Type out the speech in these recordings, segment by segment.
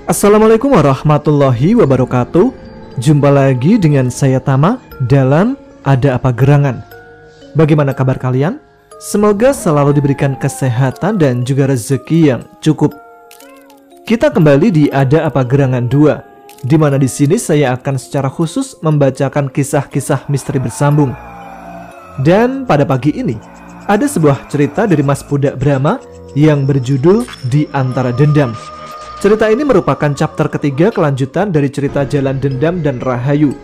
Assalamualaikum warahmatullahi wabarakatuh. Jumpa lagi dengan saya Tama dalam Ada Apa Gerangan. Bagaimana kabar kalian? Semoga selalu diberikan kesehatan dan juga rezeki yang cukup. Kita kembali di Ada Apa Gerangan 2, di mana di sini saya akan secara khusus membacakan kisah-kisah misteri bersambung. Dan pada pagi ini ada sebuah cerita dari Mas Pudak Brahma yang berjudul Di Antara Dendam. Cerita ini merupakan chapter ketiga kelanjutan dari cerita Jalan Dendam dan Rahayu.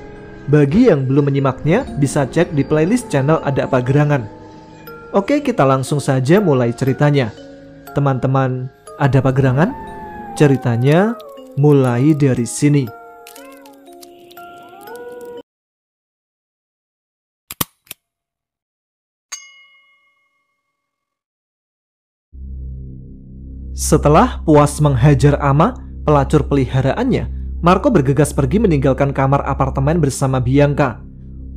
Bagi yang belum menyimaknya, bisa cek di playlist channel Ada Apa Gerangan. Oke, kita langsung saja mulai ceritanya. Teman-teman Ada Apa Gerangan, ceritanya mulai dari sini. Setelah puas menghajar Ama, pelacur peliharaannya, Marco bergegas pergi meninggalkan kamar apartemen bersama Bianca.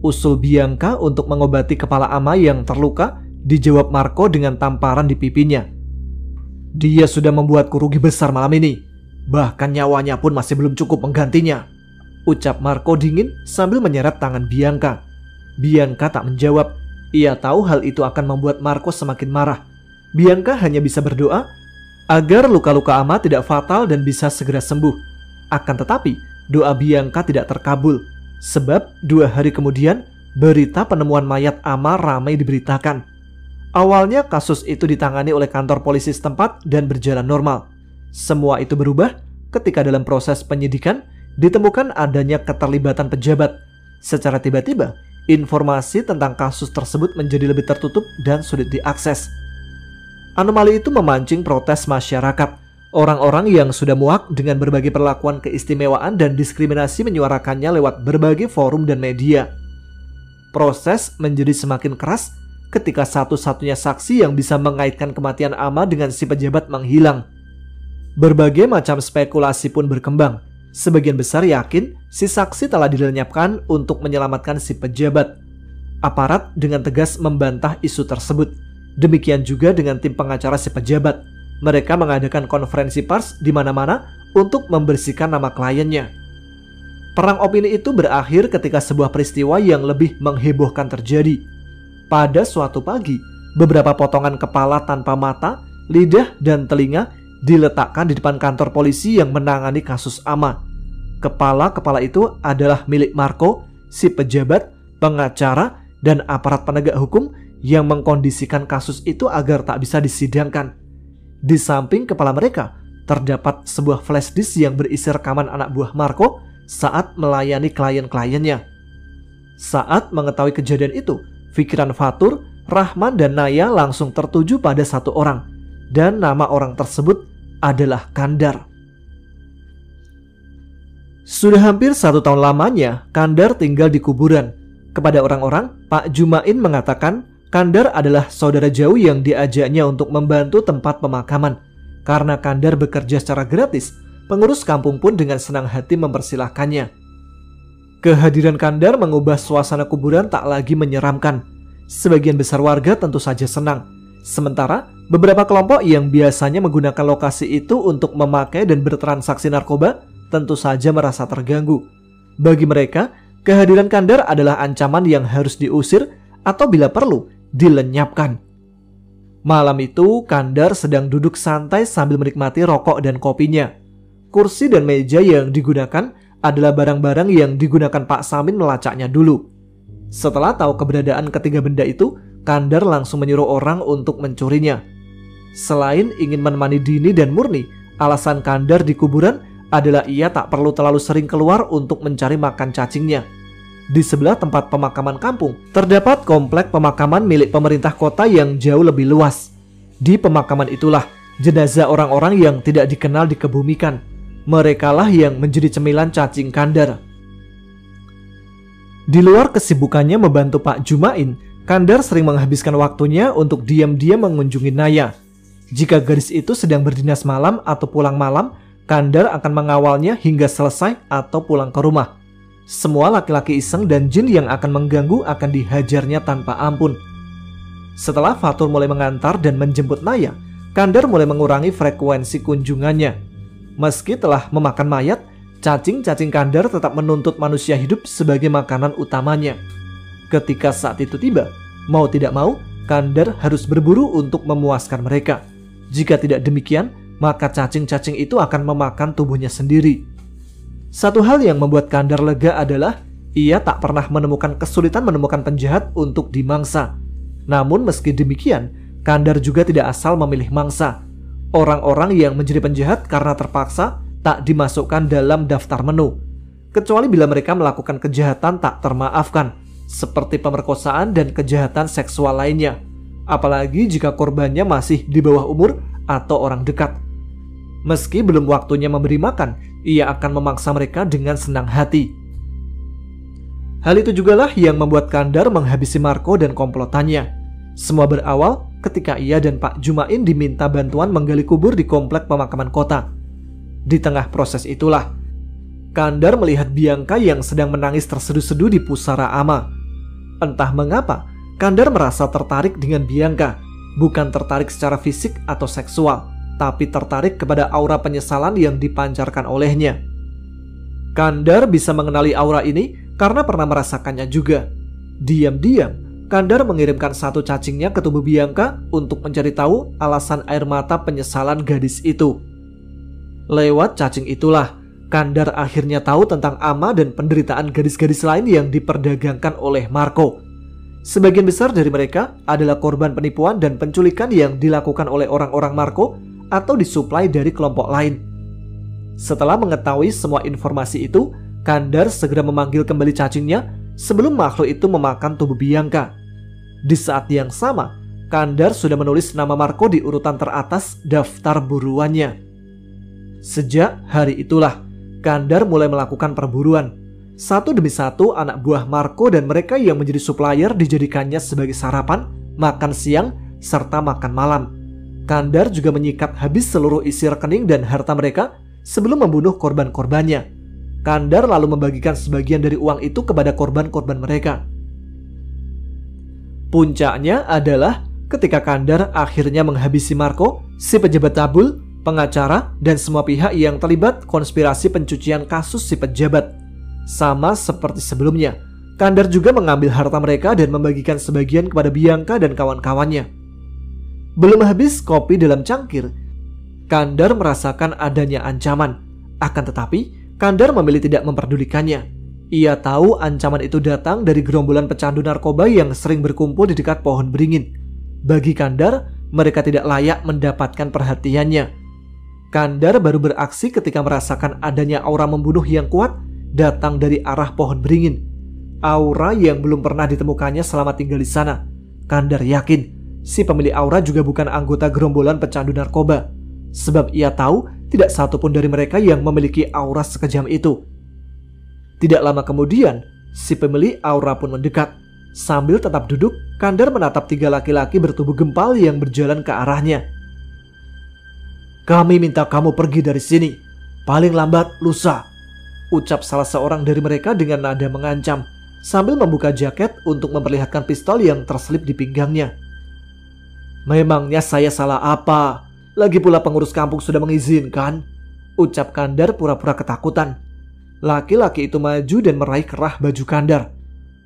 Usul Bianca untuk mengobati kepala Ama yang terluka dijawab Marco dengan tamparan di pipinya. Dia sudah membuatku rugi besar malam ini, bahkan nyawanya pun masih belum cukup menggantinya, ucap Marco dingin sambil menyeret tangan Bianca. Bianca tak menjawab. Ia tahu hal itu akan membuat Marco semakin marah. Bianca hanya bisa berdoa agar luka-luka Ama tidak fatal dan bisa segera sembuh. Akan tetapi, doa Bianca tidak terkabul, sebab 2 hari kemudian, berita penemuan mayat Ama ramai diberitakan. Awalnya kasus itu ditangani oleh kantor polisi setempat dan berjalan normal. Semua itu berubah ketika dalam proses penyidikan ditemukan adanya keterlibatan pejabat. Secara tiba-tiba, informasi tentang kasus tersebut menjadi lebih tertutup dan sulit diakses. Anomali itu memancing protes masyarakat. Orang-orang yang sudah muak dengan berbagai perlakuan keistimewaan dan diskriminasi menyuarakannya lewat berbagai forum dan media. Proses menjadi semakin keras ketika satu-satunya saksi yang bisa mengaitkan kematian Ama dengan si pejabat menghilang. Berbagai macam spekulasi pun berkembang. Sebagian besar yakin si saksi telah dilenyapkan untuk menyelamatkan si pejabat. Aparat dengan tegas membantah isu tersebut. Demikian juga dengan tim pengacara si pejabat. Mereka mengadakan konferensi pers di mana-mana untuk membersihkan nama kliennya. Perang opini itu berakhir ketika sebuah peristiwa yang lebih menghebohkan terjadi. Pada suatu pagi, beberapa potongan kepala tanpa mata, lidah, dan telinga diletakkan di depan kantor polisi yang menangani kasus Ama. Kepala-kepala itu adalah milik Marco, si pejabat, pengacara, dan aparat penegak hukum yang mengkondisikan kasus itu agar tak bisa disidangkan. Di samping kepala mereka, terdapat sebuah flash disk yang berisi rekaman anak buah Marco saat melayani klien-kliennya. Saat mengetahui kejadian itu, pikiran Fatur, Rahman, dan Naya langsung tertuju pada satu orang, dan nama orang tersebut adalah Kandar. Sudah hampir 1 tahun lamanya, Kandar tinggal di kuburan. Kepada orang-orang, Pak Jumain mengatakan Kandar adalah saudara jauh yang diajaknya untuk membantu tempat pemakaman. Karena Kandar bekerja secara gratis, pengurus kampung pun dengan senang hati mempersilahkannya. Kehadiran Kandar mengubah suasana kuburan tak lagi menyeramkan. Sebagian besar warga tentu saja senang. Sementara beberapa kelompok yang biasanya menggunakan lokasi itu untuk memakai dan bertransaksi narkoba tentu saja merasa terganggu. Bagi mereka, kehadiran Kandar adalah ancaman yang harus diusir atau bila perlu dilenyapkan. Malam itu Kandar sedang duduk santai sambil menikmati rokok dan kopinya. Kursi dan meja yang digunakan adalah barang-barang yang digunakan Pak Samin melacaknya dulu. Setelah tahu keberadaan ketiga benda itu, Kandar langsung menyuruh orang untuk mencurinya. Selain ingin menemani Dini dan Murni, alasan Kandar di kuburan adalah ia tak perlu terlalu sering keluar untuk mencari makan cacingnya. Di sebelah tempat pemakaman kampung, terdapat komplek pemakaman milik pemerintah kota yang jauh lebih luas. Di pemakaman itulah, jenazah orang-orang yang tidak dikenal dikebumikan. Merekalah yang menjadi cemilan cacing Kandar. Di luar kesibukannya membantu Pak Jumain, Kandar sering menghabiskan waktunya untuk diam-diam mengunjungi Naya. Jika gadis itu sedang berdinas malam atau pulang malam, Kandar akan mengawalnya hingga selesai atau pulang ke rumah. Semua laki-laki iseng dan jin yang akan mengganggu akan dihajarnya tanpa ampun. Setelah Fatur mulai mengantar dan menjemput Naya, Kandar mulai mengurangi frekuensi kunjungannya. Meski telah memakan mayat, cacing-cacing kandar tetap menuntut manusia hidup sebagai makanan utamanya. Ketika saat itu tiba, mau tidak mau, kandar harus berburu untuk memuaskan mereka. Jika tidak demikian, maka cacing-cacing itu akan memakan tubuhnya sendiri. Satu hal yang membuat kandar lega adalah ia tak pernah menemukan kesulitan menemukan penjahat untuk dimangsa. Namun meski demikian, kandar juga tidak asal memilih mangsa. Orang-orang yang menjadi penjahat karena terpaksa tak dimasukkan dalam daftar menu, kecuali bila mereka melakukan kejahatan tak termaafkan, seperti pemerkosaan dan kejahatan seksual lainnya, apalagi jika korbannya masih di bawah umur atau orang dekat. Meski belum waktunya memberi makan, ia akan memangsa mereka dengan senang hati. Hal itu jugalah yang membuat kandar menghabisi Marco dan komplotannya. Semua berawal ketika ia dan Pak Jumain diminta bantuan menggali kubur di komplek pemakaman kota. Di tengah proses itulah, kandar melihat Bianca yang sedang menangis terseduh-seduh di pusara Ama. Entah mengapa, kandar merasa tertarik dengan Bianca, bukan tertarik secara fisik atau seksual, tapi tertarik kepada aura penyesalan yang dipancarkan olehnya. Kandar bisa mengenali aura ini karena pernah merasakannya juga. Diam-diam, Kandar mengirimkan satu cacingnya ke tubuh Bianca untuk mencari tahu alasan air mata penyesalan gadis itu. Lewat cacing itulah, Kandar akhirnya tahu tentang Ama dan penderitaan gadis-gadis lain yang diperdagangkan oleh Marco. Sebagian besar dari mereka adalah korban penipuan dan penculikan yang dilakukan oleh orang-orang Marco atau disuplai dari kelompok lain. Setelah mengetahui semua informasi itu, Kandar segera memanggil kembali cacingnya sebelum makhluk itu memakan tubuh Bianca. Di saat yang sama, Kandar sudah menulis nama Marco di urutan teratas daftar buruannya. Sejak hari itulah, Kandar mulai melakukan perburuan. Satu demi satu anak buah Marco dan mereka yang menjadi supplier dijadikannya sebagai sarapan, makan siang, serta makan malam. Kandar juga menyikat habis seluruh isi rekening dan harta mereka sebelum membunuh korban-korbannya. Kandar lalu membagikan sebagian dari uang itu kepada korban-korban mereka. Puncaknya adalah ketika Kandar akhirnya menghabisi Marco, si pejabat tabul, pengacara, dan semua pihak yang terlibat konspirasi pencucian kasus si pejabat. Sama seperti sebelumnya, Kandar juga mengambil harta mereka dan membagikan sebagian kepada Bianca dan kawan-kawannya. Belum habis kopi dalam cangkir, Kandar merasakan adanya ancaman. Akan tetapi, Kandar memilih tidak memperdulikannya. Ia tahu ancaman itu datang dari gerombolan pecandu narkoba yang sering berkumpul di dekat pohon beringin. Bagi Kandar, mereka tidak layak mendapatkan perhatiannya. Kandar baru beraksi ketika merasakan adanya aura membunuh yang kuat datang dari arah pohon beringin. Aura yang belum pernah ditemukannya selama tinggal di sana. Kandar yakin si pemilik aura juga bukan anggota gerombolan pecandu narkoba, sebab ia tahu tidak satupun dari mereka yang memiliki aura sekejam itu. Tidak lama kemudian, si pemilik aura pun mendekat. Sambil tetap duduk, Kandar menatap tiga laki-laki bertubuh gempal yang berjalan ke arahnya. "Kami minta kamu pergi dari sini, paling lambat lusa," ucap salah seorang dari mereka dengan nada mengancam, sambil membuka jaket untuk memperlihatkan pistol yang terselip di pinggangnya. "Memangnya saya salah apa? Lagi pula pengurus kampung sudah mengizinkan," ucap Kandar pura-pura ketakutan. Laki-laki itu maju dan meraih kerah baju Kandar.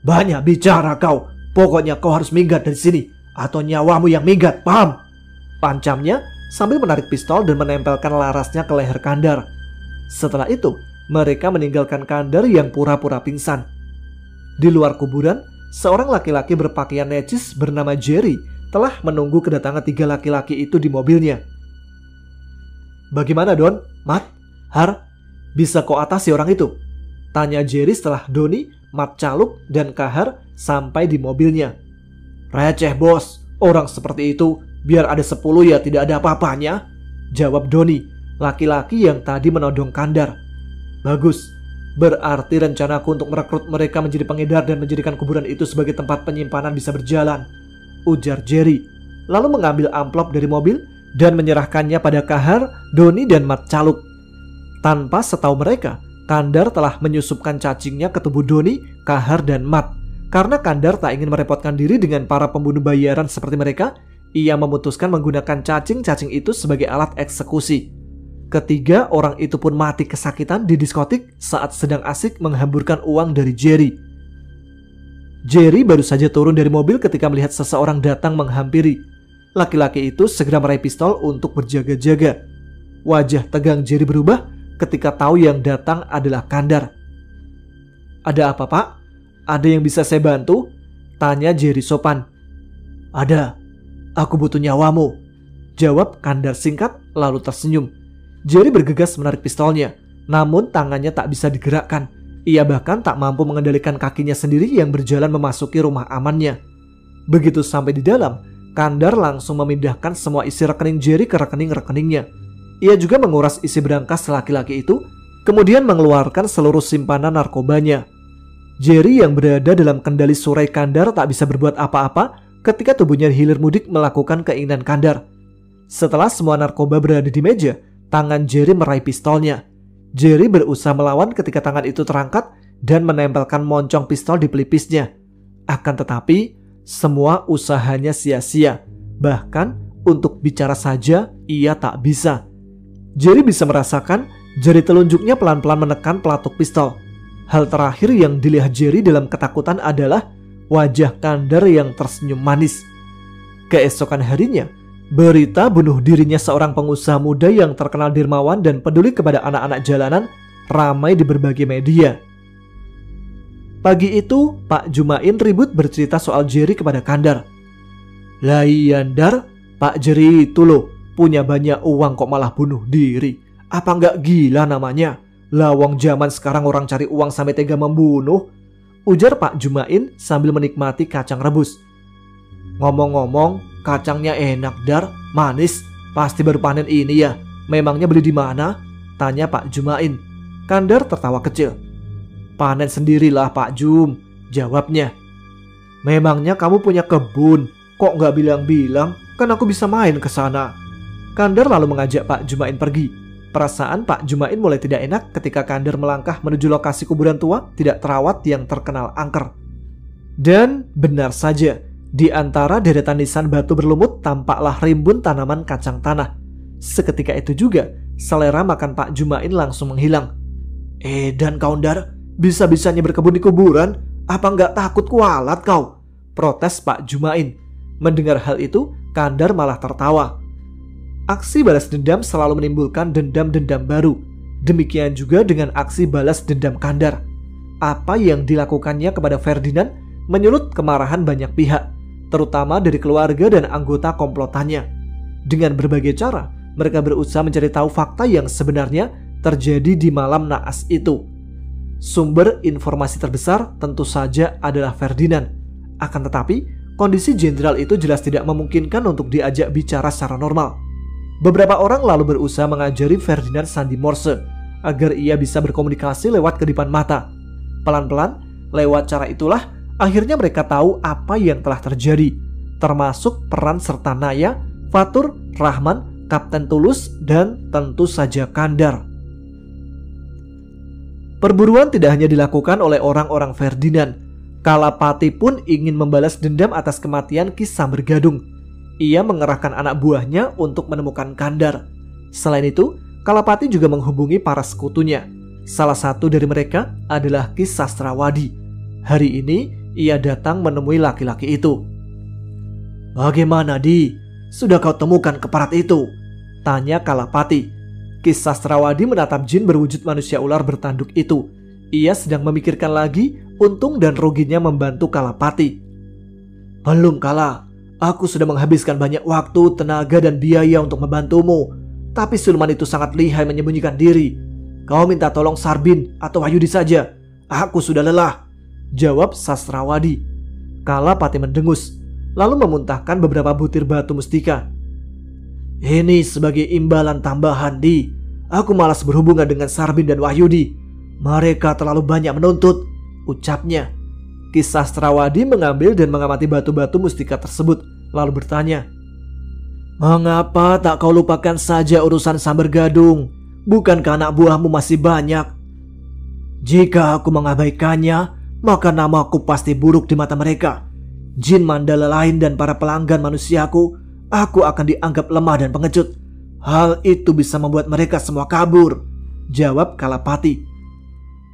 "Banyak bicara kau, pokoknya kau harus minggat dari sini, atau nyawamu yang minggat, paham?" pancamnya sambil menarik pistol dan menempelkan larasnya ke leher Kandar. Setelah itu, mereka meninggalkan Kandar yang pura-pura pingsan. Di luar kuburan, seorang laki-laki berpakaian necis bernama Jerry telah menunggu kedatangan tiga laki-laki itu di mobilnya. "Bagaimana, Don? Mat? Har? Bisa kau atasi orang itu?" tanya Jerry setelah Doni, Mat Caluk, dan Kahar sampai di mobilnya. "Receh bos, orang seperti itu biar ada 10 ya tidak ada apa-apanya," jawab Doni, laki-laki yang tadi menodong Kandar. "Bagus, berarti rencanaku untuk merekrut mereka menjadi pengedar dan menjadikan kuburan itu sebagai tempat penyimpanan bisa berjalan," ujar Jerry, lalu mengambil amplop dari mobil dan menyerahkannya pada Kahar, Doni, dan Mat Caluk. Tanpa setahu mereka, Kandar telah menyusupkan cacingnya ke tubuh Doni, Kahar, dan Mat. Karena Kandar tak ingin merepotkan diri dengan para pembunuh bayaran seperti mereka, ia memutuskan menggunakan cacing-cacing itu sebagai alat eksekusi. Ketiga orang itu pun mati kesakitan di diskotik saat sedang asik menghamburkan uang dari Jerry. Jerry baru saja turun dari mobil ketika melihat seseorang datang menghampiri. Laki-laki itu segera meraih pistol untuk berjaga-jaga. Wajah tegang Jerry berubah ketika tahu yang datang adalah Kandar. "Ada apa, Pak? Ada yang bisa saya bantu?" tanya Jerry sopan. "Ada. Aku butuh nyawamu," jawab Kandar singkat lalu tersenyum. Jerry bergegas menarik pistolnya, namun tangannya tak bisa digerakkan. Ia bahkan tak mampu mengendalikan kakinya sendiri yang berjalan memasuki rumah amannya. Begitu sampai di dalam, Kandar langsung memindahkan semua isi rekening Jerry ke rekening-rekeningnya. Ia juga menguras isi berangkas laki-laki itu, kemudian mengeluarkan seluruh simpanan narkobanya. Jerry yang berada dalam kendali surai Kandar tak bisa berbuat apa-apa ketika tubuhnya hilir mudik melakukan keinginan Kandar. Setelah semua narkoba berada di meja, tangan Jerry meraih pistolnya. Jerry berusaha melawan ketika tangan itu terangkat dan menempelkan moncong pistol di pelipisnya. Akan tetapi, semua usahanya sia-sia. Bahkan untuk bicara saja ia tak bisa. Jerry bisa merasakan jari telunjuknya pelan-pelan menekan pelatuk pistol. Hal terakhir yang dilihat Jerry dalam ketakutan adalah wajah Kandar yang tersenyum manis. Keesokan harinya, berita bunuh dirinya seorang pengusaha muda yang terkenal dermawan dan peduli kepada anak-anak jalanan ramai di berbagai media. Pagi itu, Pak Jumain ribut bercerita soal Jerry kepada Kandar. "Lah iya Dar, Pak Jerry itu loh, punya banyak uang kok malah bunuh diri. Apa nggak gila namanya? Lawang zaman sekarang orang cari uang sampai tega membunuh," ujar Pak Jumain sambil menikmati kacang rebus. "Ngomong-ngomong, kacangnya enak Dar, manis. Pasti baru panen ini ya. Memangnya beli di mana?" tanya Pak Jumain. Kandar tertawa kecil. "Panen sendirilah Pak Jum," jawabnya. "Memangnya kamu punya kebun? Kok nggak bilang-bilang? Kan aku bisa main ke sana." Kandar lalu mengajak Pak Jumain pergi. Perasaan Pak Jumain mulai tidak enak ketika Kandar melangkah menuju lokasi kuburan tua tidak terawat yang terkenal angker. Dan benar saja, di antara deretan nisan batu berlumut tampaklah rimbun tanaman kacang tanah. Seketika itu juga, selera makan Pak Jumain langsung menghilang. Dan Kandar, bisa-bisanya berkebun di kuburan? Apa nggak takut kualat kau?" protes Pak Jumain. Mendengar hal itu, Kandar malah tertawa. Aksi balas dendam selalu menimbulkan dendam-dendam baru. Demikian juga dengan aksi balas dendam Kandar. Apa yang dilakukannya kepada Ferdinand menyulut kemarahan banyak pihak, terutama dari keluarga dan anggota komplotannya. Dengan berbagai cara, mereka berusaha mencari tahu fakta yang sebenarnya terjadi di malam naas itu. Sumber informasi terbesar tentu saja adalah Ferdinand. Akan tetapi, kondisi jenderal itu jelas tidak memungkinkan untuk diajak bicara secara normal. Beberapa orang lalu berusaha mengajari Ferdinand sandi Morse agar ia bisa berkomunikasi lewat kedipan mata. Pelan-pelan, lewat cara itulah akhirnya mereka tahu apa yang telah terjadi, termasuk peran serta Naya, Fatur, Rahman, Kapten Tulus, dan tentu saja Kandar. Perburuan tidak hanya dilakukan oleh orang-orang Ferdinand. Kalapati pun ingin membalas dendam atas kematian Ki Sambergadung. Ia mengerahkan anak buahnya untuk menemukan Kandar. Selain itu, Kalapati juga menghubungi para sekutunya. Salah satu dari mereka adalah Ki Sastrawadi. Hari ini, ia datang menemui laki-laki itu. "Bagaimana, Di? Sudah kau temukan keparat itu?" tanya Kalapati. Ki Sastrawadi menatap jin berwujud manusia ular bertanduk itu. Ia sedang memikirkan lagi untung dan ruginya membantu Kalapati. "Belum, Kala. Aku sudah menghabiskan banyak waktu, tenaga, dan biaya untuk membantumu. Tapi siluman itu sangat lihai menyembunyikan diri. Kau minta tolong Sarbin atau Wahyudi saja. Aku sudah lelah," jawab Sastrawadi. Kalapati mendengus, lalu memuntahkan beberapa butir batu mustika. "Ini sebagai imbalan tambahan, Di. Aku malas berhubungan dengan Sarbin dan Wahyudi. Mereka terlalu banyak menuntut," ucapnya. Ki Sastrawadi mengambil dan mengamati batu-batu mustika tersebut, lalu bertanya, "Mengapa tak kau lupakan saja urusan Sambergadung? Bukankah anak buahmu masih banyak?" "Jika aku mengabaikannya, maka namaku pasti buruk di mata mereka. Jin Mandala lain dan para pelanggan manusiaku, aku akan dianggap lemah dan pengecut. Hal itu bisa membuat mereka semua kabur, jawab Kalapati.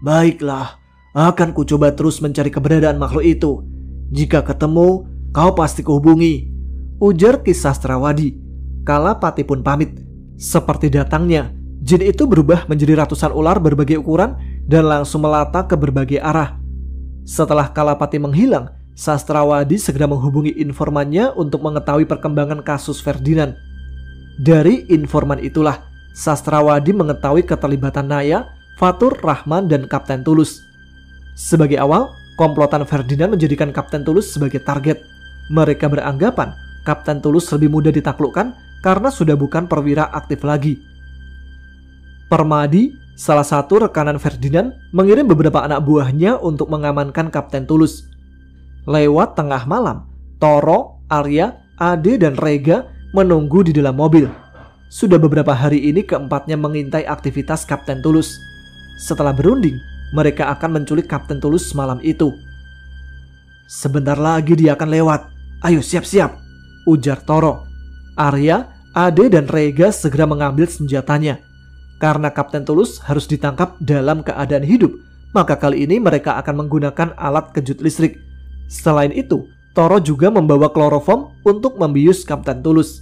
Baiklah, akan kucoba terus mencari keberadaan makhluk itu. Jika ketemu, kau pasti kuhubungi, ujar Ki Sastrawadi. Kalapati pun pamit. Seperti datangnya, jin itu berubah menjadi ratusan ular berbagai ukuran dan langsung melata ke berbagai arah. Setelah Kalapati menghilang, Sastrawadi segera menghubungi informannya untuk mengetahui perkembangan kasus Ferdinand. Dari informan itulah, Sastrawadi mengetahui keterlibatan Naya, Fatur, Rahman, dan Kapten Tulus. Sebagai awal, komplotan Ferdinand menjadikan Kapten Tulus sebagai target. Mereka beranggapan Kapten Tulus lebih mudah ditaklukkan karena sudah bukan perwira aktif lagi. Permadi, salah satu rekanan Ferdinand, mengirim beberapa anak buahnya untuk mengamankan Kapten Tulus. Lewat tengah malam, Toro, Arya, Ade, dan Rega menunggu di dalam mobil. Sudah beberapa hari ini keempatnya mengintai aktivitas Kapten Tulus. Setelah berunding, mereka akan menculik Kapten Tulus malam itu. Sebentar lagi dia akan lewat. Ayo siap-siap, ujar Toro. Arya, Ade, dan Rega segera mengambil senjatanya. Karena Kapten Tulus harus ditangkap dalam keadaan hidup, maka kali ini mereka akan menggunakan alat kejut listrik. Selain itu, Toro juga membawa kloroform untuk membius Kapten Tulus.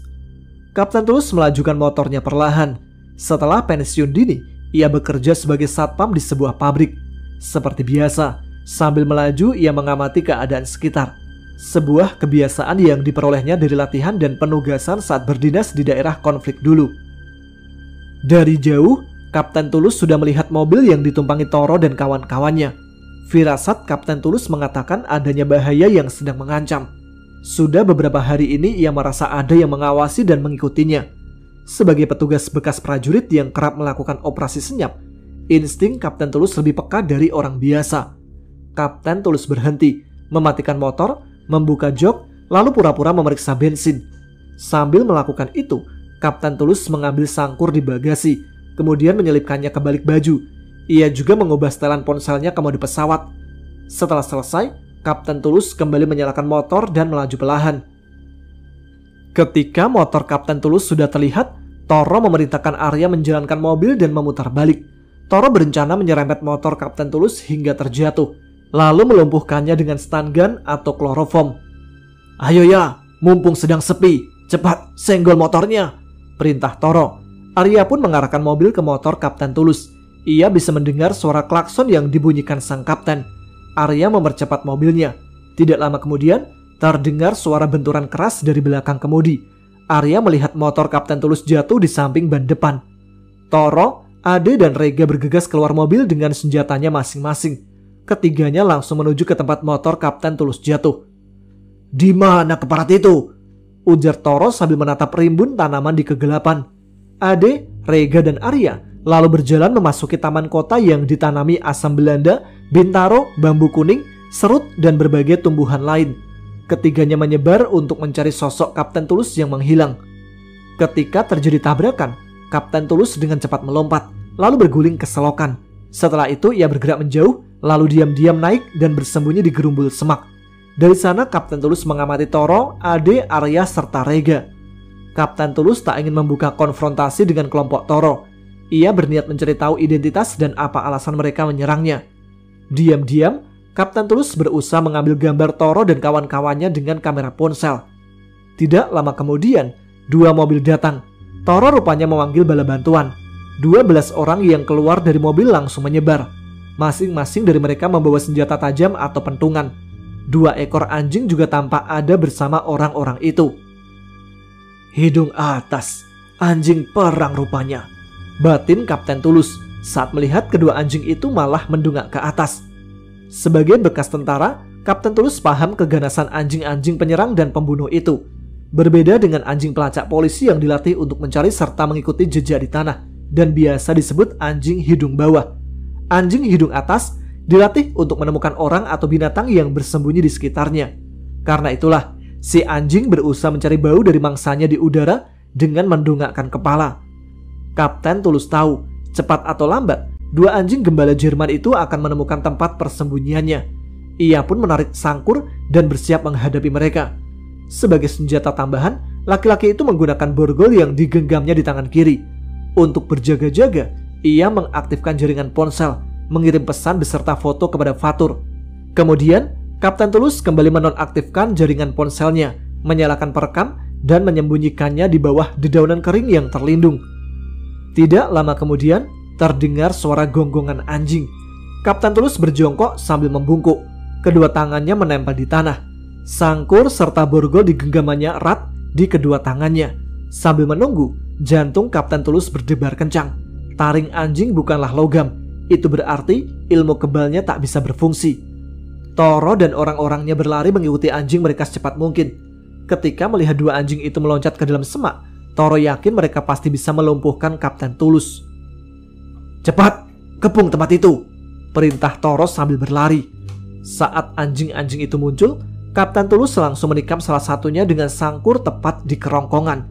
Kapten Tulus melajukan motornya perlahan. Setelah pensiun dini, ia bekerja sebagai satpam di sebuah pabrik. Seperti biasa, sambil melaju ia mengamati keadaan sekitar. Sebuah kebiasaan yang diperolehnya dari latihan dan penugasan saat berdinas di daerah konflik dulu. Dari jauh, Kapten Tulus sudah melihat mobil yang ditumpangi Toro dan kawan-kawannya. Firasat Kapten Tulus mengatakan adanya bahaya yang sedang mengancam. Sudah beberapa hari ini ia merasa ada yang mengawasi dan mengikutinya. Sebagai petugas bekas prajurit yang kerap melakukan operasi senyap, insting Kapten Tulus lebih peka dari orang biasa. Kapten Tulus berhenti, mematikan motor, membuka jok, lalu pura-pura memeriksa bensin. Sambil melakukan itu, Kapten Tulus mengambil sangkur di bagasi, kemudian menyelipkannya ke balik baju. Ia juga mengubah setelan ponselnya ke mode pesawat. Setelah selesai, Kapten Tulus kembali menyalakan motor dan melaju perlahan. Ketika motor Kapten Tulus sudah terlihat, Toro memerintahkan Arya menjalankan mobil dan memutar balik. Toro berencana menyerempet motor Kapten Tulus hingga terjatuh, lalu melumpuhkannya dengan stun gun atau kloroform. Ayo ya, mumpung sedang sepi, cepat senggol motornya, perintah Toro. Arya pun mengarahkan mobil ke motor Kapten Tulus. Ia bisa mendengar suara klakson yang dibunyikan sang kapten. Arya mempercepat mobilnya. Tidak lama kemudian, terdengar suara benturan keras dari belakang kemudi. Arya melihat motor Kapten Tulus jatuh di samping ban depan. Toro, Ade, dan Rega bergegas keluar mobil dengan senjatanya masing-masing. Ketiganya langsung menuju ke tempat motor Kapten Tulus jatuh. Di mana keparat itu? Ujar Toro sambil menatap rimbun tanaman di kegelapan. Ade, Rega, dan Arya lalu berjalan memasuki taman kota yang ditanami asam Belanda, bintaro, bambu kuning, serut, dan berbagai tumbuhan lain. Ketiganya menyebar untuk mencari sosok Kapten Tulus yang menghilang. Ketika terjadi tabrakan, Kapten Tulus dengan cepat melompat, lalu berguling ke selokan. Setelah itu ia bergerak menjauh, lalu diam-diam naik dan bersembunyi di gerumbul semak. Dari sana Kapten Tulus mengamati Toro, Ade, Arya, serta Rega. Kapten Tulus tak ingin membuka konfrontasi dengan kelompok Toro. Ia berniat mencari tahu identitas dan apa alasan mereka menyerangnya. Diam-diam, Kapten Tulus berusaha mengambil gambar Toro dan kawan-kawannya dengan kamera ponsel. Tidak lama kemudian, dua mobil datang. Toro rupanya memanggil bala bantuan. 12 orang yang keluar dari mobil langsung menyebar. Masing-masing dari mereka membawa senjata tajam atau pentungan. 2 ekor anjing juga tampak ada bersama orang-orang itu. Hidung atas, anjing perang rupanya, batin Kapten Tulus saat melihat kedua anjing itu malah mendongak ke atas. Sebagai bekas tentara, Kapten Tulus paham keganasan anjing-anjing penyerang dan pembunuh itu. Berbeda dengan anjing pelacak polisi yang dilatih untuk mencari serta mengikuti jejak di tanah dan biasa disebut anjing hidung bawah. Anjing hidung atas dilatih untuk menemukan orang atau binatang yang bersembunyi di sekitarnya. Karena itulah, si anjing berusaha mencari bau dari mangsanya di udara dengan mendongakkan kepala. Kapten Tulus tahu, cepat atau lambat, 2 anjing gembala Jerman itu akan menemukan tempat persembunyiannya. Ia pun menarik sangkur dan bersiap menghadapi mereka. Sebagai senjata tambahan, laki-laki itu menggunakan borgol yang digenggamnya di tangan kiri. Untuk berjaga-jaga, ia mengaktifkan jaringan ponsel, mengirim pesan beserta foto kepada Fatur. Kemudian, Kapten Tulus kembali menonaktifkan jaringan ponselnya, menyalakan perekam, dan menyembunyikannya di bawah dedaunan kering yang terlindung. Tidak lama kemudian, terdengar suara gonggongan anjing. Kapten Tulus berjongkok sambil membungkuk. Kedua tangannya menempel di tanah. Sangkur serta borgol digenggamannya erat di kedua tangannya. Sambil menunggu, jantung Kapten Tulus berdebar kencang. Taring anjing bukanlah logam. Itu berarti ilmu kebalnya tak bisa berfungsi. Toro dan orang-orangnya berlari mengikuti anjing mereka secepat mungkin. Ketika melihat dua anjing itu meloncat ke dalam semak, Toro yakin mereka pasti bisa melumpuhkan Kapten Tulus. "Cepat, kepung tempat itu," perintah Toro sambil berlari. Saat anjing-anjing itu muncul, Kapten Tulus langsung menikam salah satunya dengan sangkur tepat di kerongkongan.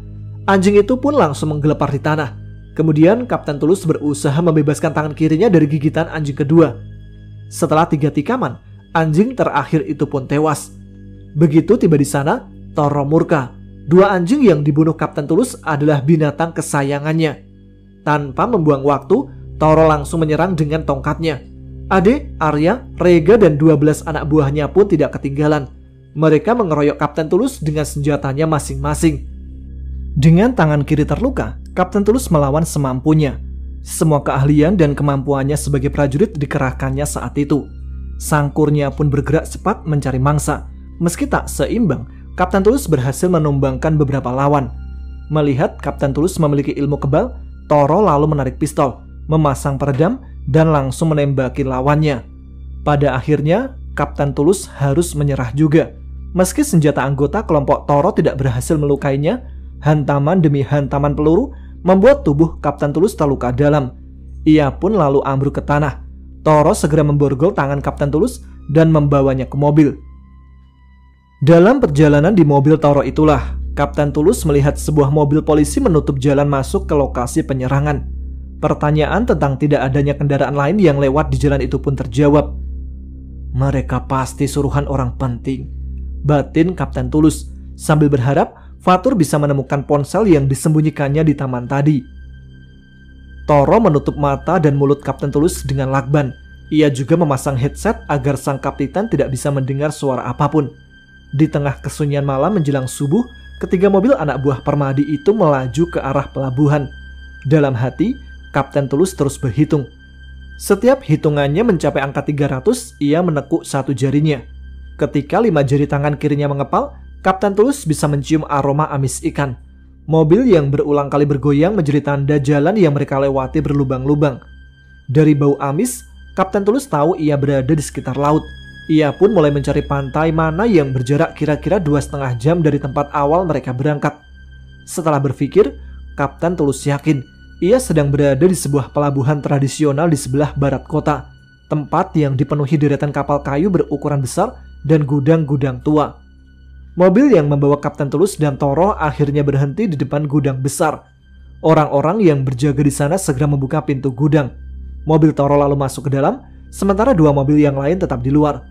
Anjing itu pun langsung menggelepar di tanah. Kemudian Kapten Tulus berusaha membebaskan tangan kirinya dari gigitan anjing kedua. Setelah 3 tikaman, anjing terakhir itu pun tewas. Begitu tiba di sana, Toro murka. Dua anjing yang dibunuh Kapten Tulus adalah binatang kesayangannya. Tanpa membuang waktu, Toro langsung menyerang dengan tongkatnya. Ade, Arya, Rega, dan 12 anak buahnya pun tidak ketinggalan. Mereka mengeroyok Kapten Tulus dengan senjatanya masing-masing. Dengan tangan kiri terluka, Kapten Tulus melawan semampunya. Semua keahlian dan kemampuannya sebagai prajurit dikerahkannya saat itu. Sangkurnya pun bergerak cepat mencari mangsa. Meski tak seimbang, Kapten Tulus berhasil menumbangkan beberapa lawan. Melihat Kapten Tulus memiliki ilmu kebal, Toro lalu menarik pistol, memasang peredam, dan langsung menembaki lawannya. Pada akhirnya, Kapten Tulus harus menyerah juga. Meski senjata anggota kelompok Toro tidak berhasil melukainya, hantaman demi hantaman peluru membuat tubuh Kapten Tulus terluka dalam. Ia pun lalu ambruk ke tanah. Toro segera memborgol tangan Kapten Tulus dan membawanya ke mobil. Dalam perjalanan di mobil Toro itulah, Kapten Tulus melihat sebuah mobil polisi menutup jalan masuk ke lokasi penyerangan. Pertanyaan tentang tidak adanya kendaraan lain yang lewat di jalan itu pun terjawab. "Mereka pasti suruhan orang penting," batin Kapten Tulus, sambil berharap Fatur bisa menemukan ponsel yang disembunyikannya di taman tadi. Toro menutup mata dan mulut Kapten Tulus dengan lakban. Ia juga memasang headset agar sang kapitan tidak bisa mendengar suara apapun. Di tengah kesunyian malam menjelang subuh, ketiga mobil anak buah Permadi itu melaju ke arah pelabuhan. Dalam hati, Kapten Tulus terus berhitung. Setiap hitungannya mencapai angka 300, ia menekuk satu jarinya. Ketika 5 jari tangan kirinya mengepal, Kapten Tulus bisa mencium aroma amis ikan. Mobil yang berulang kali bergoyang menjadi tanda jalan yang mereka lewati berlubang-lubang. Dari bau amis, Kapten Tulus tahu ia berada di sekitar laut. Ia pun mulai mencari pantai mana yang berjarak kira-kira 2,5 jam dari tempat awal mereka berangkat. Setelah berpikir, Kapten Tulus yakin ia sedang berada di sebuah pelabuhan tradisional di sebelah barat kota, tempat yang dipenuhi deretan kapal kayu berukuran besar dan gudang-gudang tua. Mobil yang membawa Kapten Tulus dan Toro akhirnya berhenti di depan gudang besar. Orang-orang yang berjaga di sana segera membuka pintu gudang. Mobil Toro lalu masuk ke dalam, sementara 2 mobil yang lain tetap di luar.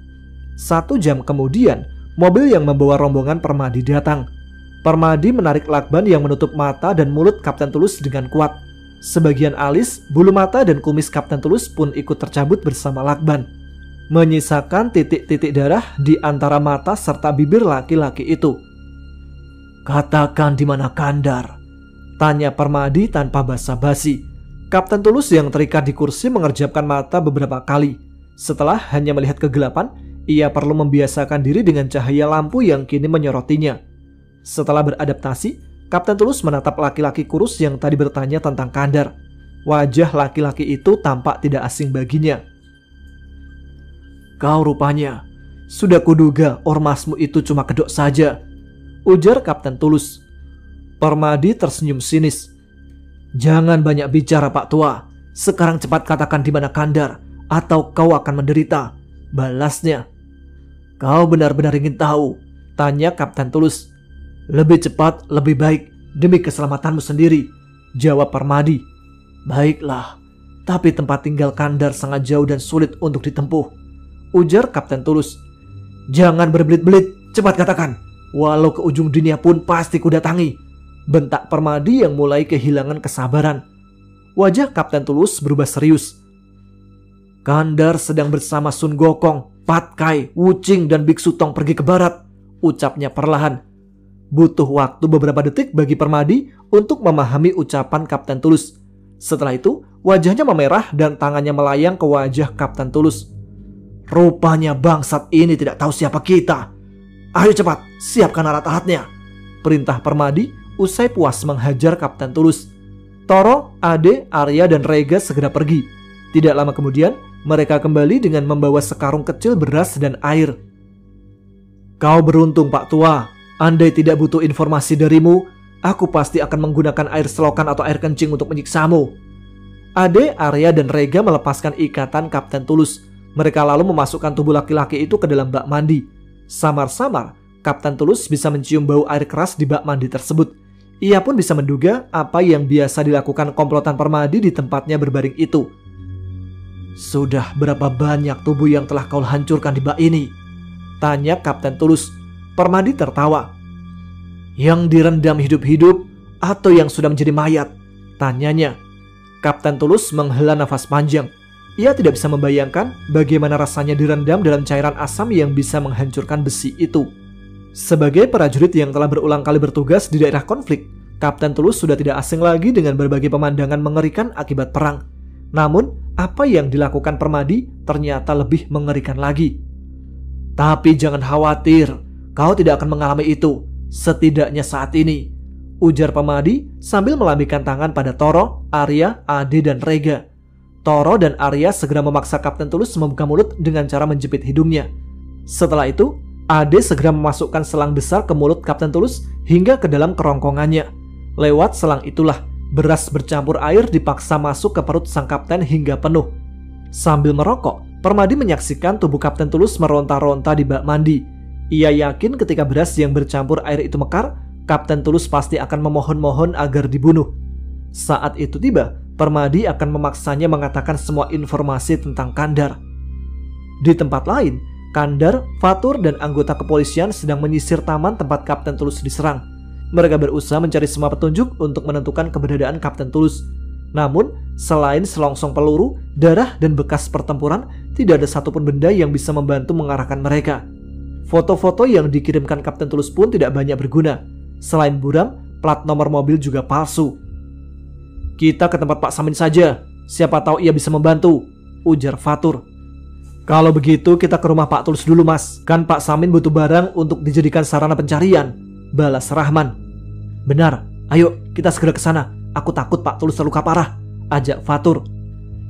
1 jam kemudian, mobil yang membawa rombongan Permadi datang. Permadi menarik lakban yang menutup mata dan mulut Kapten Tulus dengan kuat. Sebagian alis, bulu mata, dan kumis Kapten Tulus pun ikut tercabut bersama lakban, menyisakan titik-titik darah di antara mata serta bibir laki-laki itu. "Katakan di mana Kandar?" tanya Permadi tanpa basa-basi. Kapten Tulus yang terikat di kursi mengerjapkan mata beberapa kali. Setelah hanya melihat kegelapan, ia perlu membiasakan diri dengan cahaya lampu yang kini menyorotinya. Setelah beradaptasi, Kapten Tulus menatap laki-laki kurus yang tadi bertanya tentang Kandar. Wajah laki-laki itu tampak tidak asing baginya. "Kau rupanya. Sudah kuduga ormasmu itu cuma kedok saja," ujar Kapten Tulus. Permadi tersenyum sinis. "Jangan banyak bicara, Pak Tua. Sekarang cepat katakan di mana Kandar, atau kau akan menderita," balasnya. "Kau benar-benar ingin tahu?" tanya Kapten Tulus. "Lebih cepat, lebih baik, demi keselamatanmu sendiri," jawab Permadi. "Baiklah, tapi tempat tinggal Kandar sangat jauh dan sulit untuk ditempuh," ujar Kapten Tulus. "Jangan berbelit-belit, cepat katakan," Walau ke ujung dunia pun pasti kudatangi, bentak Permadi yang mulai kehilangan kesabaran. Wajah Kapten Tulus berubah serius. Kandar sedang bersama Sun Gokong, Pat Kai, Wuching dan Biksu Tong pergi ke barat, ucapnya perlahan. Butuh waktu beberapa detik bagi Permadi untuk memahami ucapan Kapten Tulus. Setelah itu, wajahnya memerah dan tangannya melayang ke wajah Kapten Tulus. Rupanya bangsat ini tidak tahu siapa kita. Ayo cepat, siapkan alat-alatnya, perintah Permadi usai puas menghajar Kapten Tulus. Toro, Ade, Arya dan Rega segera pergi. Tidak lama kemudian, mereka kembali dengan membawa sekarung kecil beras dan air. Kau beruntung Pak Tua, andai tidak butuh informasi darimu, aku pasti akan menggunakan air selokan atau air kencing untuk menyiksamu. Ade, Arya dan Rega melepaskan ikatan Kapten Tulus. Mereka lalu memasukkan tubuh laki-laki itu ke dalam bak mandi. Samar-samar, Kapten Tulus bisa mencium bau air keras di bak mandi tersebut. Ia pun bisa menduga apa yang biasa dilakukan komplotan Permadi di tempatnya berbaring itu. Sudah berapa banyak tubuh yang telah kau hancurkan di bak ini? Tanya Kapten Tulus. Permadi tertawa. Yang direndam hidup-hidup atau yang sudah menjadi mayat? Tanyanya. Kapten Tulus menghela nafas panjang. Ia tidak bisa membayangkan bagaimana rasanya direndam dalam cairan asam yang bisa menghancurkan besi itu. Sebagai prajurit yang telah berulang kali bertugas di daerah konflik, Kapten Tulus sudah tidak asing lagi dengan berbagai pemandangan mengerikan akibat perang. Namun, apa yang dilakukan Permadi ternyata lebih mengerikan lagi. Tapi jangan khawatir, kau tidak akan mengalami itu, setidaknya saat ini, ujar Permadi sambil melambaikan tangan pada Toro, Arya, Ade dan Rega. Toro dan Arya segera memaksa Kapten Tulus membuka mulut dengan cara menjepit hidungnya. Setelah itu, Ade segera memasukkan selang besar ke mulut Kapten Tulus hingga ke dalam kerongkongannya. Lewat selang itulah, beras bercampur air dipaksa masuk ke perut sang kapten hingga penuh. Sambil merokok, Permadi menyaksikan tubuh Kapten Tulus meronta-ronta di bak mandi. Ia yakin ketika beras yang bercampur air itu mekar, Kapten Tulus pasti akan memohon-mohon agar dibunuh. Saat itu tiba, Permadi akan memaksanya mengatakan semua informasi tentang Kandar. Di tempat lain, Kandar, Fatur, dan anggota kepolisian sedang menyisir taman tempat Kapten Tulus diserang. Mereka berusaha mencari semua petunjuk untuk menentukan keberadaan Kapten Tulus. Namun, selain selongsong peluru, darah, dan bekas pertempuran, tidak ada satupun benda yang bisa membantu mengarahkan mereka. Foto-foto yang dikirimkan Kapten Tulus pun tidak banyak berguna. Selain buram, plat nomor mobil juga palsu. Kita ke tempat Pak Samin saja, siapa tahu ia bisa membantu, ujar Fatur. Kalau begitu kita ke rumah Pak Tulus dulu mas, kan Pak Samin butuh barang untuk dijadikan sarana pencarian, balas Rahman. Benar, ayo kita segera ke sana, aku takut Pak Tulus terluka parah, ajak Fatur.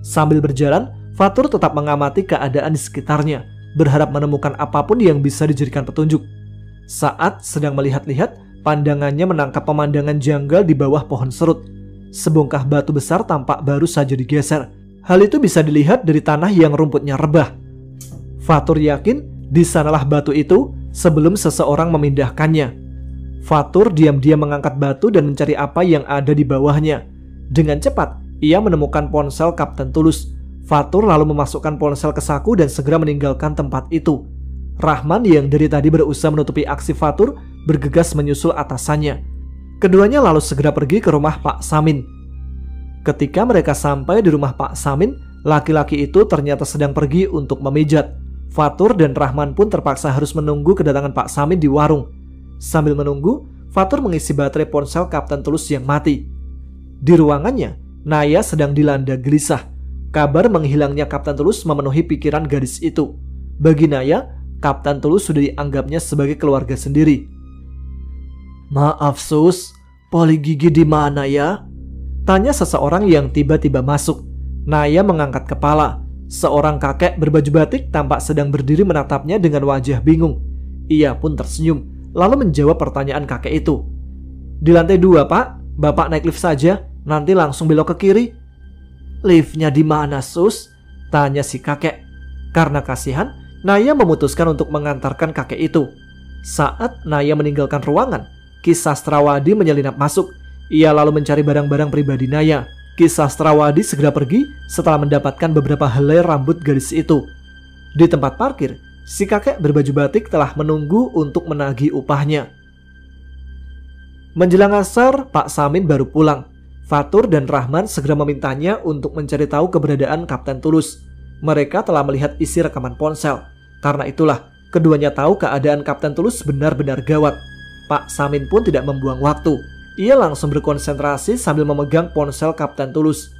Sambil berjalan, Fatur tetap mengamati keadaan di sekitarnya, berharap menemukan apapun yang bisa dijadikan petunjuk. Saat sedang melihat-lihat, pandangannya menangkap pemandangan janggal di bawah pohon serut. Sebongkah batu besar tampak baru saja digeser. Hal itu bisa dilihat dari tanah yang rumputnya rebah. Fatur yakin di sanalah batu itu sebelum seseorang memindahkannya. Fatur diam-diam mengangkat batu dan mencari apa yang ada di bawahnya. Dengan cepat, ia menemukan ponsel Kapten Tulus. Fatur lalu memasukkan ponsel ke saku dan segera meninggalkan tempat itu. Rahman yang dari tadi berusaha menutupi aksi Fatur bergegas menyusul atasannya. Keduanya lalu segera pergi ke rumah Pak Samin. Ketika mereka sampai di rumah Pak Samin, laki-laki itu ternyata sedang pergi untuk memijat. Fatur dan Rahman pun terpaksa harus menunggu kedatangan Pak Samin di warung. Sambil menunggu, Fatur mengisi baterai ponsel Kapten Tulus yang mati. Di ruangannya, Naya sedang dilanda gelisah. Kabar menghilangnya Kapten Tulus memenuhi pikiran gadis itu. Bagi Naya, Kapten Tulus sudah dianggapnya sebagai keluarga sendiri. Maaf sus, poli gigi di mana ya? Tanya seseorang yang tiba-tiba masuk. Naya mengangkat kepala. Seorang kakek berbaju batik tampak sedang berdiri menatapnya dengan wajah bingung. Ia pun tersenyum, lalu menjawab pertanyaan kakek itu. Di lantai 2 pak, bapak naik lift saja, nanti langsung belok ke kiri. Liftnya di mana sus? Tanya si kakek. Karena kasihan, Naya memutuskan untuk mengantarkan kakek itu. Saat Naya meninggalkan ruangan, Ki Sastrawadi menyelinap masuk. Ia lalu mencari barang-barang pribadi Naya. Ki Sastrawadi segera pergi setelah mendapatkan beberapa helai rambut gadis itu. Di tempat parkir, Si kakek berbaju batik telah menunggu untuk menagih upahnya. Menjelang asar, Pak Samin baru pulang. Fatur dan Rahman segera memintanya untuk mencari tahu keberadaan Kapten Tulus. Mereka telah melihat isi rekaman ponsel. Karena itulah, keduanya tahu keadaan Kapten Tulus benar-benar gawat. Pak Samin pun tidak membuang waktu. Ia langsung berkonsentrasi sambil memegang ponsel Kapten Tulus.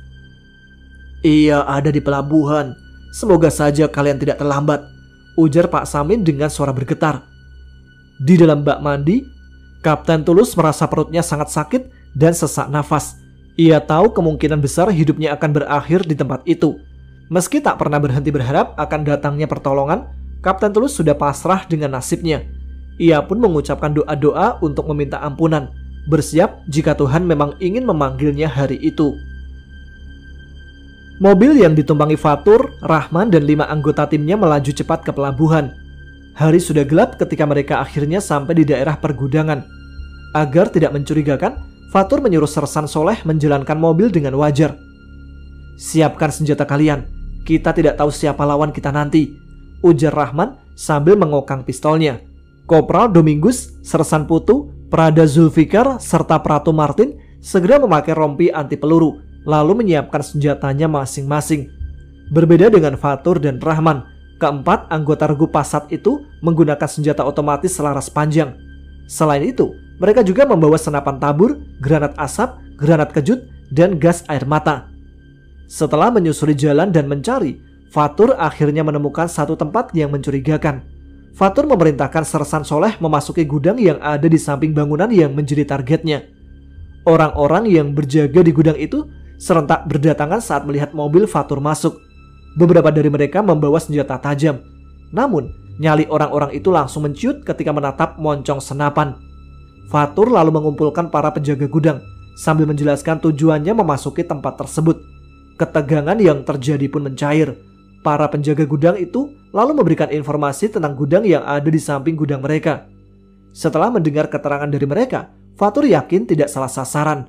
"Ia ada di pelabuhan. Semoga saja kalian tidak terlambat," ujar Pak Samin dengan suara bergetar. Di dalam bak mandi, Kapten Tulus merasa perutnya sangat sakit dan sesak nafas. Ia tahu kemungkinan besar hidupnya akan berakhir di tempat itu. Meski tak pernah berhenti berharap akan datangnya pertolongan, Kapten Tulus sudah pasrah dengan nasibnya. Ia pun mengucapkan doa-doa untuk meminta ampunan, bersiap jika Tuhan memang ingin memanggilnya hari itu. Mobil yang ditumpangi Fatur, Rahman, dan 5 anggota timnya melaju cepat ke pelabuhan. Hari sudah gelap ketika mereka akhirnya sampai di daerah pergudangan. Agar tidak mencurigakan, Fatur menyuruh Sersan Soleh menjalankan mobil dengan wajar. "Siapkan senjata kalian, kita tidak tahu siapa lawan kita nanti," ujar Rahman sambil mengokang pistolnya. Kopral Domingus, Sersan Putu, Prada Zulfikar, serta Pratu Martin segera memakai rompi anti peluru, lalu menyiapkan senjatanya masing-masing. Berbeda dengan Fatur dan Rahman, keempat anggota regu Passat itu menggunakan senjata otomatis selaras panjang. Selain itu, mereka juga membawa senapan tabur, granat asap, granat kejut, dan gas air mata. Setelah menyusuri jalan dan mencari, Fatur akhirnya menemukan satu tempat yang mencurigakan. Fatur memerintahkan Sersan Soleh memasuki gudang yang ada di samping bangunan yang menjadi targetnya. Orang-orang yang berjaga di gudang itu serentak berdatangan saat melihat mobil Fatur masuk. Beberapa dari mereka membawa senjata tajam. Namun, nyali orang-orang itu langsung menciut ketika menatap moncong senapan. Fatur lalu mengumpulkan para penjaga gudang sambil menjelaskan tujuannya memasuki tempat tersebut. Ketegangan yang terjadi pun mencair. Para penjaga gudang itu lalu memberikan informasi tentang gudang yang ada di samping gudang mereka. Setelah mendengar keterangan dari mereka, Fatur yakin tidak salah sasaran.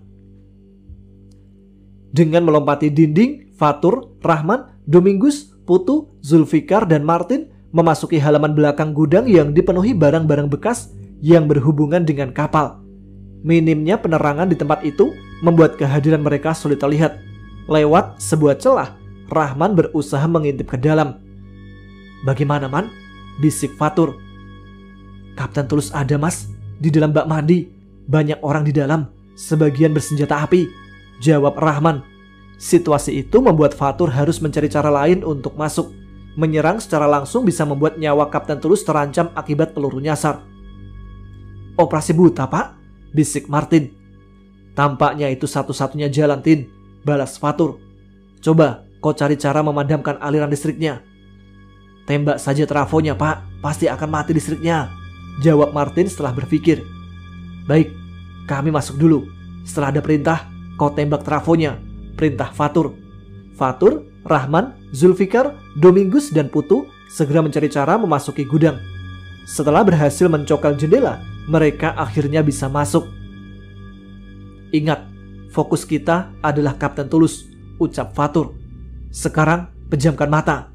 Dengan melompati dinding, Fatur, Rahman, Domingus, Putu, Zulfikar, dan Martin memasuki halaman belakang gudang yang dipenuhi barang-barang bekas yang berhubungan dengan kapal. Minimnya penerangan di tempat itu membuat kehadiran mereka sulit terlihat. Lewat sebuah celah, Rahman berusaha mengintip ke dalam. "Bagaimana, Man?" bisik Fatur. "Kapten Tulus ada, Mas, di dalam bak mandi. Banyak orang di dalam, sebagian bersenjata api," jawab Rahman. Situasi itu membuat Fatur harus mencari cara lain untuk masuk. Menyerang secara langsung bisa membuat nyawa Kapten Tulus terancam akibat peluru nyasar. "Operasi buta, Pak," bisik Martin. "Tampaknya itu satu-satunya jalan, Tin," balas Fatur. "Coba kau cari cara memadamkan aliran listriknya." "Tembak saja trafonya, Pak, pasti akan mati listriknya," jawab Martin setelah berpikir. "Baik, kami masuk dulu. Setelah ada perintah, kau tembak trafonya," perintah Fatur. Fatur, Rahman, Zulfikar, Domingus, dan Putu segera mencari cara memasuki gudang. Setelah berhasil mencokal jendela, mereka akhirnya bisa masuk. "Ingat, fokus kita adalah Kapten Tulus," ucap Fatur. "Sekarang pejamkan mata."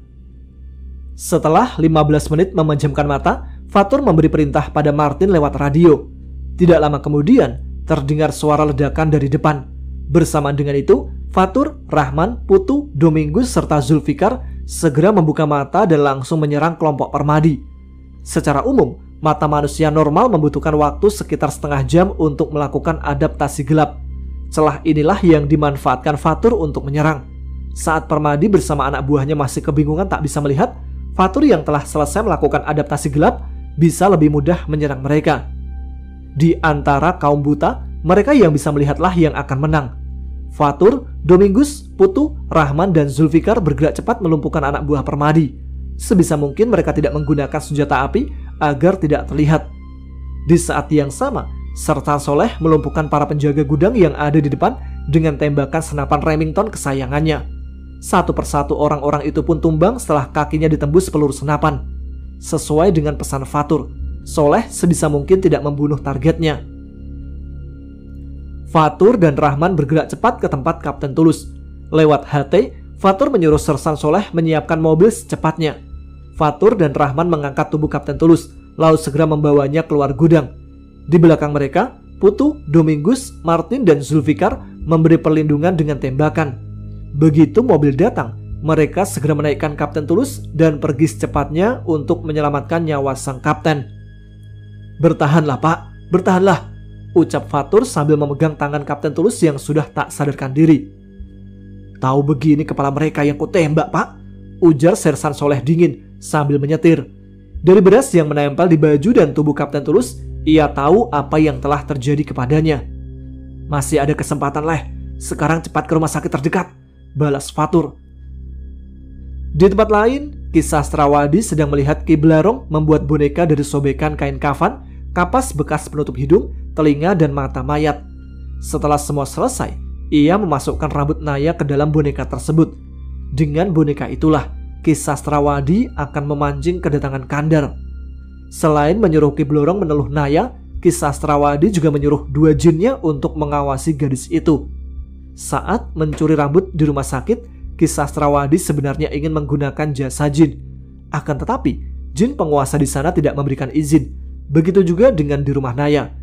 Setelah 15 menit memejamkan mata, Fatur memberi perintah pada Martin lewat radio. Tidak lama kemudian, terdengar suara ledakan dari depan. Bersamaan dengan itu, Fatur, Rahman, Putu, Domingus, serta Zulfikar segera membuka mata dan langsung menyerang kelompok Permadi. Secara umum, mata manusia normal membutuhkan waktu sekitar setengah jam untuk melakukan adaptasi gelap. Celah inilah yang dimanfaatkan Fatur untuk menyerang. Saat Permadi bersama anak buahnya masih kebingungan tak bisa melihat, Fatur yang telah selesai melakukan adaptasi gelap bisa lebih mudah menyerang mereka. Di antara kaum buta, mereka yang bisa melihatlah yang akan menang. Fatur, Domingus, Putu, Rahman, dan Zulfikar bergerak cepat melumpuhkan anak buah Permadi. Sebisa mungkin mereka tidak menggunakan senjata api agar tidak terlihat. Di saat yang sama, Sersan Soleh melumpuhkan para penjaga gudang yang ada di depan dengan tembakan senapan Remington kesayangannya. Satu persatu orang-orang itu pun tumbang setelah kakinya ditembus peluru senapan. Sesuai dengan pesan Fatur, Soleh sebisa mungkin tidak membunuh targetnya. Fatur dan Rahman bergerak cepat ke tempat Kapten Tulus. Lewat HT, Fatur menyuruh Sersan Soleh menyiapkan mobil secepatnya. Fatur dan Rahman mengangkat tubuh Kapten Tulus, lalu segera membawanya keluar gudang. Di belakang mereka, Putu, Domingus, Martin, dan Zulfikar memberi perlindungan dengan tembakan. Begitu mobil datang, mereka segera menaikkan Kapten Tulus dan pergi secepatnya untuk menyelamatkan nyawa sang kapten. "Bertahanlah, Pak, bertahanlah," ucap Fatur sambil memegang tangan Kapten Tulus yang sudah tak sadarkan diri. "Tahu begini kepala mereka yang kutembak, Pak," ujar Sersan Soleh dingin sambil menyetir. Dari beras yang menempel di baju dan tubuh Kapten Tulus, ia tahu apa yang telah terjadi kepadanya. "Masih ada kesempatan, Leh. Sekarang cepat ke rumah sakit terdekat," balas Fatur. Di tempat lain, Ki Sastrawadi sedang melihat Ki Blarong membuat boneka dari sobekan kain kafan, kapas bekas penutup hidung, telinga, dan mata mayat. Setelah semua selesai, ia memasukkan rambut Naya ke dalam boneka tersebut. Dengan boneka itulah, Ki Sastrawadi akan memancing kedatangan Kandar. Selain menyuruh Ki Blorong meneluh Naya, Ki Sastrawadi juga menyuruh 2 jinnya untuk mengawasi gadis itu. Saat mencuri rambut di rumah sakit, Ki Sastrawadi sebenarnya ingin menggunakan jasa jin. Akan tetapi, jin penguasa di sana tidak memberikan izin. Begitu juga dengan di rumah Naya.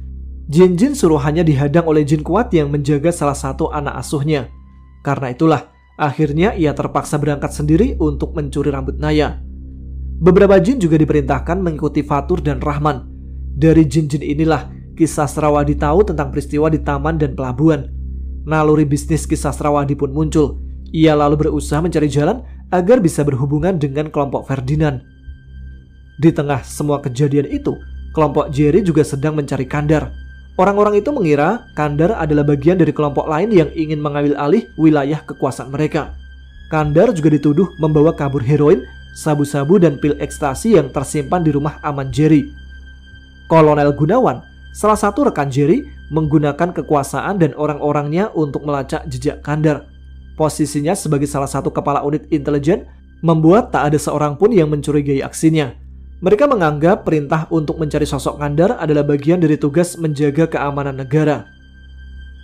Jin-jin suruhannya dihadang oleh jin kuat yang menjaga salah satu anak asuhnya. Karena itulah, akhirnya ia terpaksa berangkat sendiri untuk mencuri rambut Naya. Beberapa jin juga diperintahkan mengikuti Fatur dan Rahman. Dari jin-jin inilah Ki Sastrawadi tahu tentang peristiwa di taman dan pelabuhan. Naluri bisnis Ki Sastrawadi pun muncul. Ia lalu berusaha mencari jalan agar bisa berhubungan dengan kelompok Ferdinand. Di tengah semua kejadian itu, kelompok Jerry juga sedang mencari Kandar. Orang-orang itu mengira Kandar adalah bagian dari kelompok lain yang ingin mengambil alih wilayah kekuasaan mereka. Kandar juga dituduh membawa kabur heroin, sabu-sabu, dan pil ekstasi yang tersimpan di rumah aman Jerry. Kolonel Gunawan, salah satu rekan Jerry, menggunakan kekuasaan dan orang-orangnya untuk melacak jejak Kandar. Posisinya sebagai salah satu kepala unit intelijen membuat tak ada seorang pun yang mencurigai aksinya. Mereka menganggap perintah untuk mencari sosok Kandar adalah bagian dari tugas menjaga keamanan negara.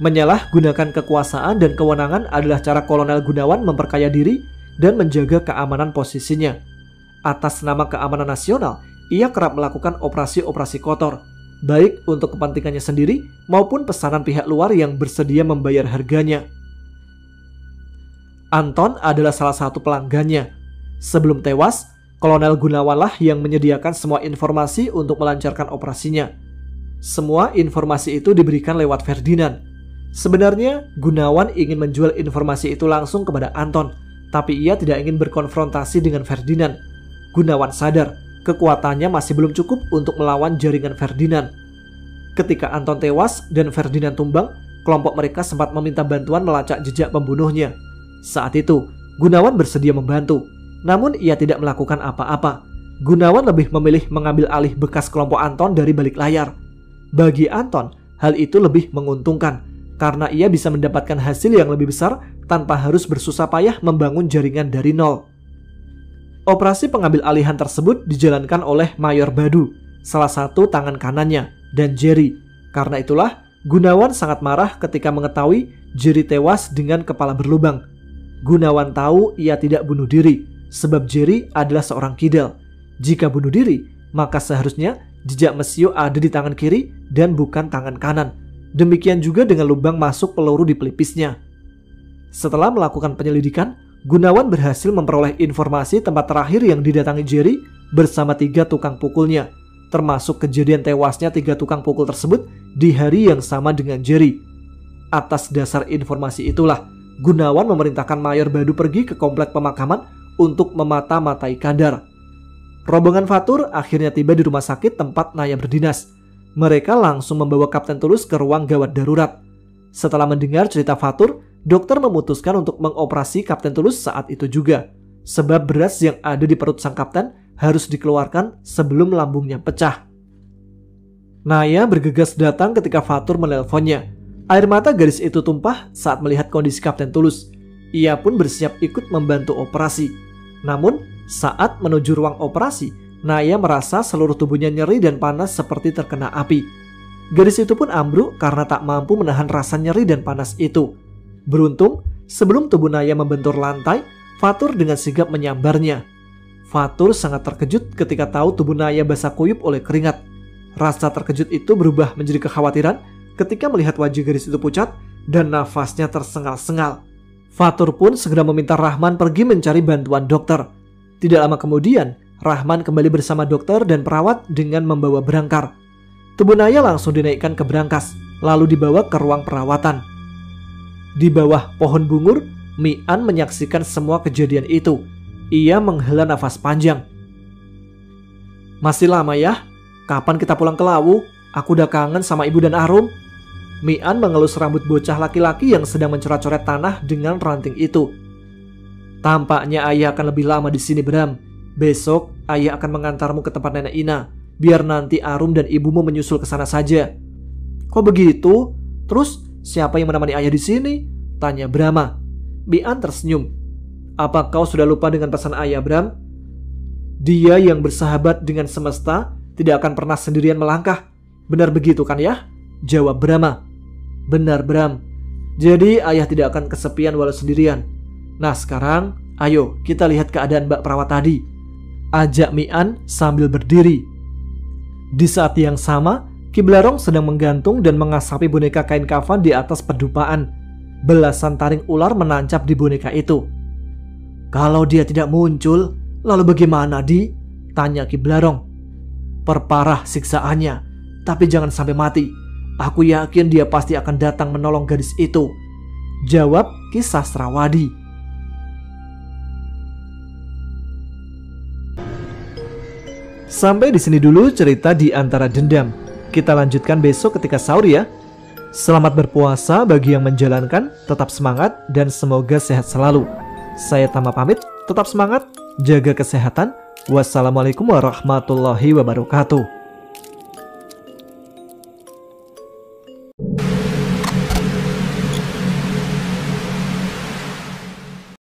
Menyalahgunakan kekuasaan dan kewenangan adalah cara Kolonel Gunawan memperkaya diri dan menjaga keamanan posisinya. Atas nama keamanan nasional, ia kerap melakukan operasi-operasi kotor, baik untuk kepentingannya sendiri maupun pesanan pihak luar yang bersedia membayar harganya. Anton adalah salah satu pelanggannya. Sebelum tewas, Kolonel Gunawanlah yang menyediakan semua informasi untuk melancarkan operasinya. Semua informasi itu diberikan lewat Ferdinand. Sebenarnya, Gunawan ingin menjual informasi itu langsung kepada Anton, tapi ia tidak ingin berkonfrontasi dengan Ferdinand. Gunawan sadar, kekuatannya masih belum cukup untuk melawan jaringan Ferdinand. Ketika Anton tewas dan Ferdinand tumbang, kelompok mereka sempat meminta bantuan melacak jejak pembunuhnya. Saat itu, Gunawan bersedia membantu, namun ia tidak melakukan apa-apa. Gunawan lebih memilih mengambil alih bekas kelompok Anton dari balik layar. Bagi Anton, hal itu lebih menguntungkan, karena ia bisa mendapatkan hasil yang lebih besar tanpa harus bersusah payah membangun jaringan dari nol. Operasi pengambil alihan tersebut dijalankan oleh Mayor Badu, salah satu tangan kanannya, dan Jerry. Karena itulah, Gunawan sangat marah ketika mengetahui Jerry tewas dengan kepala berlubang. Gunawan tahu ia tidak bunuh diri, sebab Jerry adalah seorang kidal. Jika bunuh diri, maka seharusnya jejak Mesio ada di tangan kiri dan bukan tangan kanan. Demikian juga dengan lubang masuk peluru di pelipisnya. Setelah melakukan penyelidikan, Gunawan berhasil memperoleh informasi tempat terakhir yang didatangi Jerry bersama 3 tukang pukulnya, termasuk kejadian tewasnya 3 tukang pukul tersebut di hari yang sama dengan Jerry. Atas dasar informasi itulah, Gunawan memerintahkan Mayor Badu pergi ke komplek pemakaman untuk memata-matai Kandar. Rombongan Fatur akhirnya tiba di rumah sakit tempat Naya berdinas. Mereka langsung membawa Kapten Tulus ke ruang gawat darurat. Setelah mendengar cerita Fatur, dokter memutuskan untuk mengoperasi Kapten Tulus saat itu juga, sebab beras yang ada di perut sang kapten harus dikeluarkan sebelum lambungnya pecah. Naya bergegas datang ketika Fatur menelponnya. Air mata gadis itu tumpah saat melihat kondisi Kapten Tulus. Ia pun bersiap ikut membantu operasi. Namun, saat menuju ruang operasi, Naya merasa seluruh tubuhnya nyeri dan panas seperti terkena api. Gadis itu pun ambruk karena tak mampu menahan rasa nyeri dan panas itu. Beruntung, sebelum tubuh Naya membentur lantai, Fatur dengan sigap menyambarnya. Fatur sangat terkejut ketika tahu tubuh Naya basah kuyup oleh keringat. Rasa terkejut itu berubah menjadi kekhawatiran ketika melihat wajah gadis itu pucat dan nafasnya tersengal-sengal. Fatur pun segera meminta Rahman pergi mencari bantuan dokter. Tidak lama kemudian, Rahman kembali bersama dokter dan perawat dengan membawa berangkar. Tubuh Naya langsung dinaikkan ke brankas, lalu dibawa ke ruang perawatan. Di bawah pohon bungur, Mian menyaksikan semua kejadian itu. Ia menghela nafas panjang. "Masih lama ya? Kapan kita pulang ke Lawu? Aku udah kangen sama ibu dan Arum." Mian mengelus rambut bocah laki-laki yang sedang mencoret-coret tanah dengan ranting itu. "Tampaknya ayah akan lebih lama di sini, Bram. Besok ayah akan mengantarmu ke tempat nenek Ina. Biar nanti Arum dan ibumu menyusul ke sana saja." "Kok begitu? Terus siapa yang menemani ayah di sini?" tanya Brahma. Mian tersenyum. "Apa kau sudah lupa dengan pesan ayah, Bram? Dia yang bersahabat dengan semesta tidak akan pernah sendirian melangkah. Benar begitu kan ya?" jawab Brahma. "Benar, Bram. Jadi ayah tidak akan kesepian walau sendirian. Nah sekarang, ayo kita lihat keadaan Mbak perawat tadi," ajak Mian sambil berdiri. Di saat yang sama, Ki Blarong sedang menggantung dan mengasapi boneka kain kafan di atas pedupaan. Belasan taring ular menancap di boneka itu. "Kalau dia tidak muncul, lalu bagaimana, Di?" tanya Ki Blarong. "Perparah siksaannya, tapi jangan sampai mati. Aku yakin dia pasti akan datang menolong gadis itu," jawab Ki Sastrawadi. Sampai di sini dulu cerita di Antara Dendam. Kita lanjutkan besok ketika sahur ya. Selamat berpuasa bagi yang menjalankan, tetap semangat dan semoga sehat selalu. Saya Tama pamit, tetap semangat, jaga kesehatan. Wassalamualaikum warahmatullahi wabarakatuh.